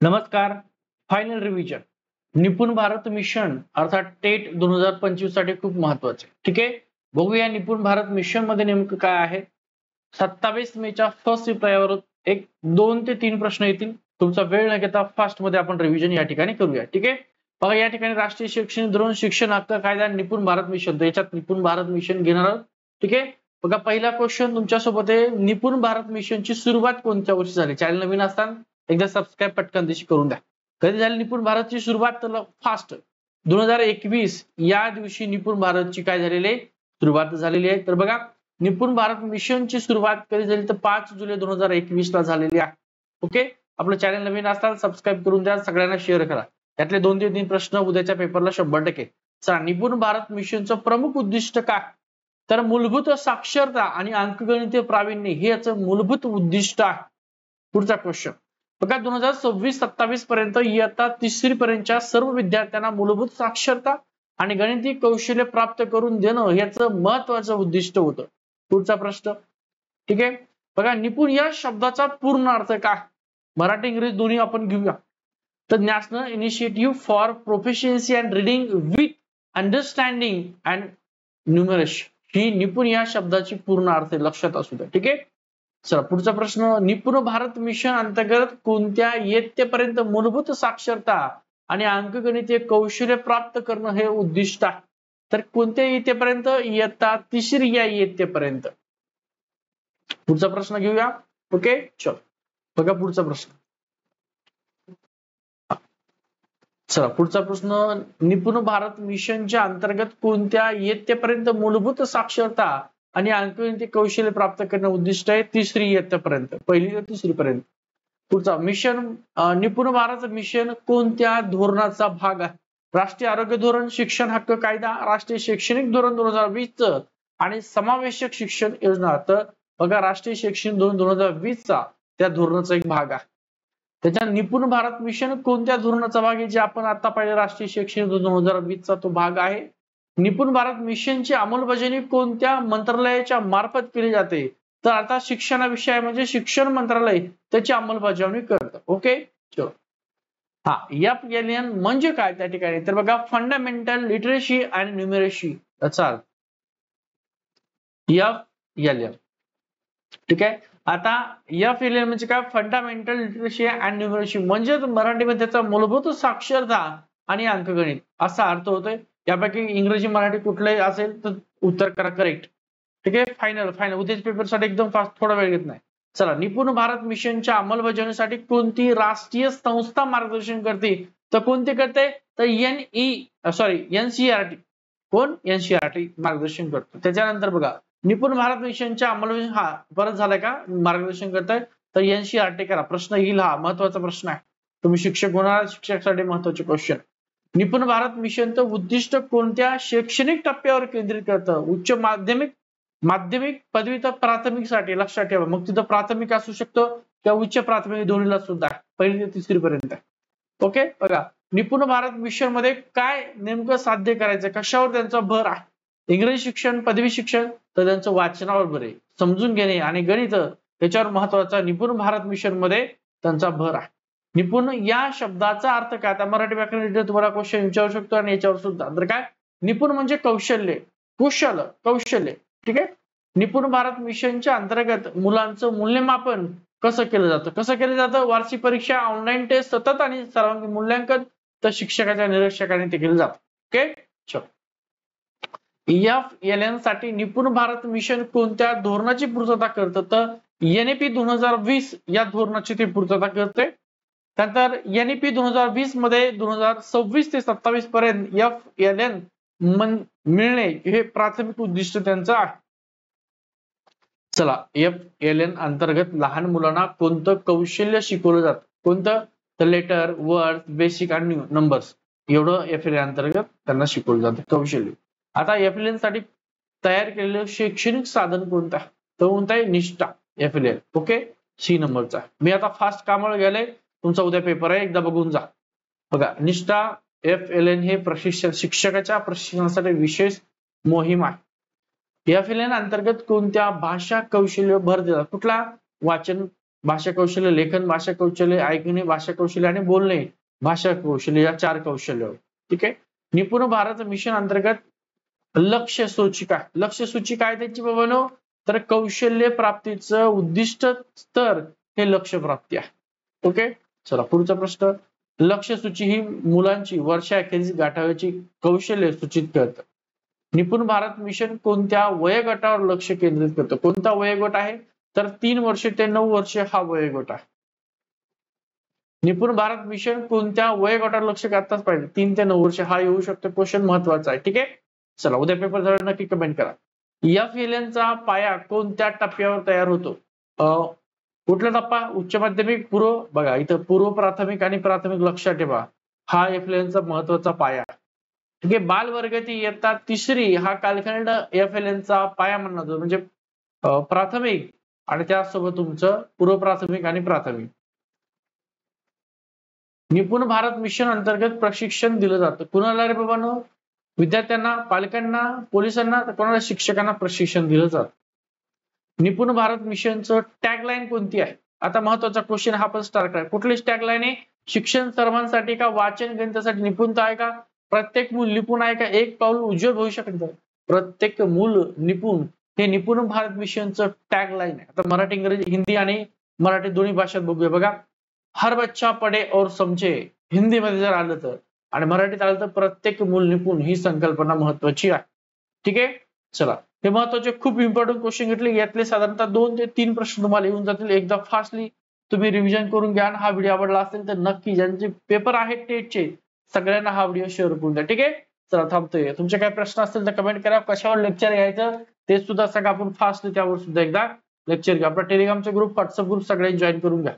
नमस्कार. Final revision निपुण Bharat mission अर्थात टेट 2025 साठी खूप महत्वाचे. ठीक आहे, बघूया निपुण भारत मिशन मध्ये नेमकं काय आहे. 27 मेच्या फर्स्ट रिप्लायवर एक 2 ते 3 प्रश्न येतील. तुमचा वेळ न घेता फास्ट मध्ये आपण रिव्हिजन या ठिकाणी करूया. ठीक आहे, बघा या ठिकाणी राष्ट्रीय शैक्षणिक धोरण, शिक्षण हक्क कायदा, निपुण भारत मिशन, तर याच्यात निपुण भारत मिशन घेणार आहोत. ठीक आहे, बघा पहिला क्वेश्चन तुमच्यासोबत आहे. निपुण भारत मिशनची सुरुवात कोणत्या वर्षी झाली? चॅनल नवीन असताना एकदा सबस्क्राईब पटकन दिशी करून द्या. कधी झाली निपुण भारतची सुरुवात? तर फास्ट 2021 या दिवशी निपुण भारतची काय झालेली आहे? सुरुवात झालेली आहे. तर बघा निपुण भारत मिशनची सुरुवात कधी झाली? तर 5 जुलै 2021 ला झालेली आहे. ओके, आपलं चॅनल नवीन असताना सबस्क्राईब करून द्या, सगळ्यांना शेअर करा. यातले 2 ते 3 प्रश्न उद्याच्या पेपरला 100%. चला, निपुण भारत मिशनचं प्रमुख उद्दिष्ट काय? तर मूलभूत साक्षरता आणि अंकगणितीय प्रावीण्य हे याचं मूलभूत उद्दिष्ट आहे. पुढचा क्वेश्चन बघा, 2026-27 पर्यंत इयत्ता 3री पर्यंतच्या सर्व विद्यार्थ्यांना मूलभूत साक्षरता आणि गणिती कौशल्य प्राप्त करून देणं याचं महत्वाचं उद्दिष्ट होतं. पुढचा प्रश्न, ठीक आहे, बघा निपुण या शब्दाचा पूर्ण अर्थ काय? मराठी इंग्रजी दोन्ही आपण घेऊया. तर national initiative for proficiency and reading with understanding and numeration ही निपुण या शब्दाची पूर्ण अर्थ लक्षात असू द्या. ठीक आहे, चला पुढचा प्रश्न, निपुण भारत मिशन अंतर्गत कोणत्या इयत्तेपर्यंत मूलभूत साक्षरता आणि अंकगणितीय कौशल्य प्राप्त करणं हे उद्दिष्ट आहे? तर कोणत्या इयत्तेपर्यंत? इयत्ता 3री या इयत्तेपर्यंत. पुढचा प्रश्न घेऊया. ओके, चल बघा पुढचा प्रश्न. चला पुढचा प्रश्न, निपुण भारत मिशनच्या अंतर्गत कोणत्या इयत्तेपर्यंत मूलभूत साक्षरता आणि अंकगणितीय कौशल्य प्राप्त करणं उद्दिष्ट आहे? 3री इयत्तेपर्यंत, 1ली ते 3री पर्यंत. पुढचा मिशन, निपुण भारत मिशन कोणत्या धोरणाचा भाग आहे? राष्ट्रीय आरोग्य धोरण, शिक्षण हक्क कायदा, राष्ट्रीय शैक्षणिक धोरण 2020 आणि समावेशक शिक्षण योजना. तर बघा राष्ट्रीय शैक्षणिक धोरण 2020 चा त्या धोरणाचा एक भाग आहे. त्याच्या निपुण भारत मिशन कोणत्या धोरणाचा भाग आहे? जे आपण आता पाहिले राष्ट्रीय शैक्षणिक धोरण 2020 चा तो भाग आहे. निपुण भारत मिशनची अंमलबजावणी कोणत्या मंत्रालयाच्या मार्फत केली जाते? तर आता शिक्षणाविषयी म्हणजे शिक्षण मंत्रालय त्याची अंमलबजावणी करतं. ओके, चलो. हा, FLN म्हणजे काय त्या ठिकाणी? तर बघा फंडामेंटल लिटरेसी अँड न्यूमरेसी याचा अर्थ FLN. ठीक आहे, आता FLN म्हणजे काय? फंडामेंटल लिटरेसी अँड न्यूमरेसी म्हणजे मराठीमध्ये त्याचा मूलभूत साक्षरता आणि अंकगणित असा अर्थ होतोय. यापैकी इंग्रजी मराठी कुठलंही असेल तर उत्तर करा करेक्ट. ठीक आहे, फायनल उद्याच्या पेपरसाठी एकदम फास्ट, थोडा वेळ घेत नाही. चला, निपुण भारत मिशनच्या अंमलबजावणीसाठी कोणती राष्ट्रीय संस्था मार्गदर्शन करते? तर कोणती करते? तर NCERT. कोण? NCERT मार्गदर्शन करतो. त्याच्यानंतर बघा निपुण भारत मिशनच्या अंमलबजावणी, हा परत झालाय का मार्गदर्शन करताय? तर NCERT करा. प्रश्न येईल, हा महत्वाचा प्रश्न आहे. तुम्ही शिक्षक होणार, शिक्षकासाठी महत्वाचे क्वेश्चन. निपुण भारत मिशनचं उद्दिष्ट कोणत्या शैक्षणिक टप्प्यावर केंद्रित करतं? उच्च माध्यमिक पदवी तर प्राथमिक साठी लक्षात ठेवा. मग तिथं प्राथमिक असू शकतं किंवा उच्च प्राथमिक दोन्हीला सुद्धा, 1ली ते 3री पर्यंत. ओके, बघा निपुण भारत मिशन मध्ये काय नेमकं साध्य करायचं, कशावर त्यांचा भर आहे? इंग्रजी शिक्षण, पदवी शिक्षण, तर त्यांचं वाचनावर भर आहे. समजून घेणे आणि गणित याच्यावर महत्वाचा निपुण भारत मिशन मध्ये त्यांचा भर आहे. निपुण या शब्दाचा अर्थ काय? आता मराठी व्याकरण तुम्हाला क्वेश्चन विचारू शकतो आणि याच्यावर सुद्धा. तर काय निपुण म्हणजे कौशल्य, कुशल, कौशल्य. ठीक आहे, निपुण भारत मिशनच्या अंतर्गत मुलांचं मूल्यमापन कसं केलं जातं? कसं केलं जातं? वार्षिक परीक्षा, ऑनलाईन टेस्ट, सतत आणि सर्वांगीण मूल्यांकन, तर शिक्षकाच्या निरीक्षकाने ते केलं जातं. ओके, चलो. FLN साठी निपुण भारत मिशन कोणत्या धोरणाची पूर्तता करतं? तर NEP 2020 या धोरणाची ते पूर्तता करते. त्यानंतर NEP 2020 मध्ये 2026 ते 27 पर्यंत FLN मिळणे हे प्राथमिक उद्दिष्ट त्यांचं आहे. चला, FLN अंतर्गत लहान मुलांना कोणतं कौशल्य शिकवलं जातं? कोणतं? तर लेटर, वर्ड, बेसिक आणि नंबर्स एवढं FLN अंतर्गत त्यांना शिकवलं जातं कौशल्य. आता FLN साठी तयार केलेलं शैक्षणिक साधन कोणतं आहे? तर कोणतं आहे? निष्ठा FLN. ओके, C नंबरचा. मी आता फास्ट कामाला गेले, तुमचा उद्या पेपर आहे, एकदा बघून जा. बघा निष्ठा FLN हे प्रशिक्षण, शिक्षकाच्या प्रशिक्षणासाठी विशेष मोहीम आहे. FLN अंतर्गत कोणत्या भाषा कौशल्य भर दिला? कुठला? वाचन भाषा कौशल्य, लेखन भाषा कौशल्य, ऐकणे भाषा कौशल्य आणि बोलणे भाषा कौशल्य या 4 कौशल्य. ठीक आहे. निपुण भारत मिशन अंतर्गत लक्ष्य सूचिका. लक्ष्य सूचिका आहे त्याची बाबांनो, तर कौशल्य प्राप्तीचं उद्दिष्ट स्तर हे लक्ष्य प्राप्ती आहे. ओके. चला पुढचा प्रश्न. लक्ष्य सूची ही मुलांची वर्षाखेरीज गाठावयाची कौशल्य सूचित करतं. निपुण भारत मिशन कोणत्या वयोगटावर लक्ष केंद्रित करतं? कोणता वयोगट आहे? तर 3 वर्ष ते 9 वर्ष हा वयोगट आहे. निपुण भारत मिशन कोणत्या वयोगटावर लक्ष घातलाच पाहिजे? 3 ते 9 वर्ष हा येऊ शकतो क्वेश्चन, महत्वाचा आहे. ठीक आहे. चला उद्या पेपर झाला नक्की कमेंट करा. FLNचा पाया कोणत्या टप्प्यावर तयार होतो? कुठला टप्पा? उच्च माध्यमिक, पूर्व. बघा इथं पूर्व प्राथमिक आणि प्राथमिक लक्षात ठेवा. हा FLNचा महत्वाचा पाया. ठीक आहे. बालवर्ग ती इयत्ता 3री हा कालखंड FLNचा पाया म्हणला जातो. म्हणजे प्राथमिक आणि त्यासोबत तुमचं पूर्व प्राथमिक आणि प्राथमिक. निपुण भारत मिशन अंतर्गत प्रशिक्षण दिलं जातं. कुणाला रे बाबांनो? विद्यार्थ्यांना, पालकांना, पोलिसांना, तर कोणाला? शिक्षकांना प्रशिक्षण दिलं जातं. निपुण भारत मिशनचं टॅगलाईन कोणती आहे? आता महत्वाचा क्वेश्चन हा पण स्टार्ट आहे. कुठली टॅगलाईन आहे? शिक्षण सर्वांसाठी का? वाचन गणितासाठी निपुणता आहे का? प्रत्येक मूल निपुण आहे का? एक पाऊल उज्ज्वल भविष्याकडे. प्रत्येक मूल निपुण हे निपुण भारत मिशनचं टॅगलाईन आहे. आता मराठी, इंग्रजी, हिंदी आणि मराठी दोन्ही भाषेत बघूया. बघा, हर बच्चा पढे और समझे हिंदीमध्ये जर आलं तर, आणि मराठीत आलं तर प्रत्येक मूल निपुण ही संकल्पना महत्वाची आहे. ठीक आहे. चला हे महत्वाचे खूप इम्पॉर्टंट क्वेश्चन घेतले. यातले साधारणतः 2 ते 3 प्रश्न तुम्हाला येऊन जातील. एकदा फास्टली तुम्ही रिव्हिजन करून घ्या. हा व्हिडिओ आवडला असेल तर नक्की, ज्यांचे पेपर आहेत टेटचे सगळ्यांना हा व्हिडिओ शेअर करून द्या. ठीक आहे. चला थांबतोय. तुमचे काही प्रश्न असतील तर कमेंट करा. कशावर लेक्चर घ्यायचं ते सुद्धा सांगा. आपण फास्टली त्यावर सुद्धा एकदा लेक्चर घ्या. आपला टेलिग्रामचा ग्रुप, व्हॉट्सअप ग्रुप सगळ्यांनी जॉईन करून घ्या.